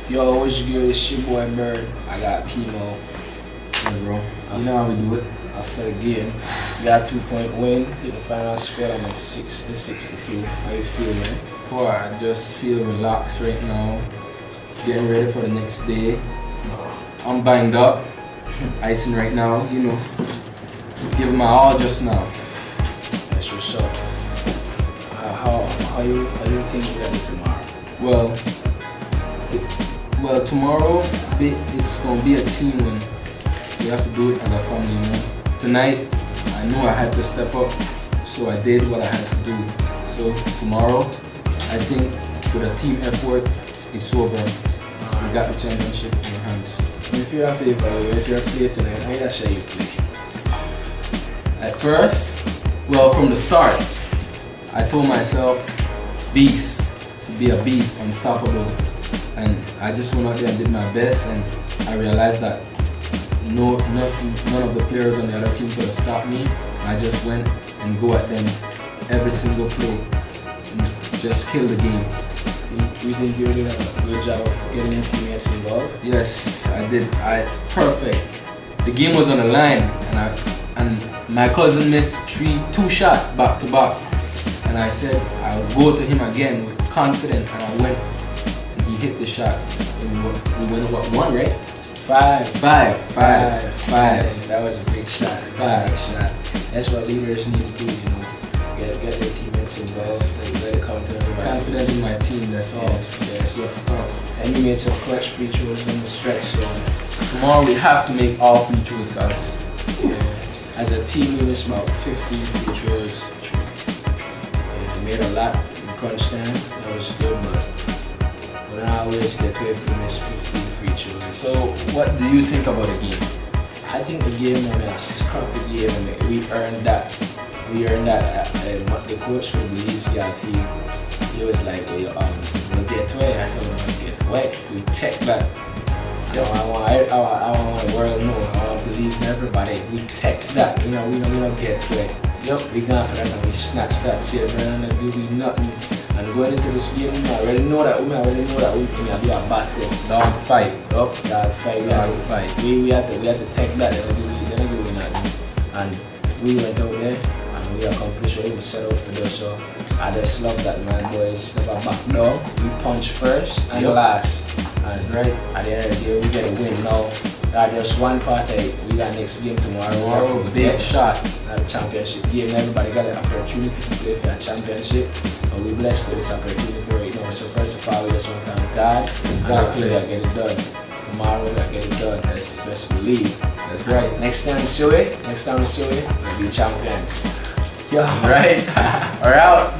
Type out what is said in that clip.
Yo, what's good? It's your boy Bird. I got Chemo. Yeah, bro. You know how we do it. After the game, we got a 2-point win. In the final score, I'm like 60-62. How you feel, man? Boy, I just feel relaxed right now. Getting ready for the next day. I'm banged up. Icing right now, you know. Giving my all just now. That's what's up. How you think you're gonna do tomorrow? Well, tomorrow it's gonna be a team win. We have to do it as a family, you know. Tonight, I knew I had to step up, so I did what I had to do. So tomorrow, I think with a team effort, it's over. We got the championship in our hands. If you're a favor, if you're a player tonight, how you say you play? At first, well, from the start, I told myself, beast, to be a beast, unstoppable. And I just went out there and did my best, and I realized that none of the players on the other team could have stopped me. I just went and go at them every single play and just kill the game. You think you did a good job of getting your teammates involved? Yes, I did. Perfect. The game was on the line, and my cousin missed two shots back to back, and I said I'll go to him again with confidence, and I went. He hit the shot. We went what, 1, right? 5. That was a big shot. Five. Big shot. That's what leaders need to do, you know. Get their teammates involved. Let it come to everybody. Confidence in my team, that's all. That's what's about. And you made some clutch free throws in the stretch, so tomorrow we have to make all free throws, guys. As a team, we missed about 15 free throws. We made a lot in crunch time. That was good, but I always get away from this 15 free throws. So, what do you think about the game? I think the game, I scrap the game, we earned that. The coach for the Belize team, he was like, we'll get wet. I told him we'll get wet. We take that. I want the world to know. I want Belize and everybody. We take that. We don't get wet. Yep, we gone for that and we snatch that. See it, man, and do we nothing. And going into this game, I already know that we can be a battle. Dog fight. Dog fight. We had to take that and we nothing. And we went out there and we accomplished what we were set out for this. So I just love that, man, boys. Never back down. We punch first and last. And that's right. At the end of the day, we get a win now. That's just one part of it. We got next game tomorrow. Big shot. At the championship game. Everybody got an opportunity to play for a championship. And we blessed with this opportunity right now. So first of all, we just want to thank God. Exactly. We gotta get it done. Tomorrow we gotta get it done. Let's believe. That's right. Next time we see it, we'll be champions. Right. We're out.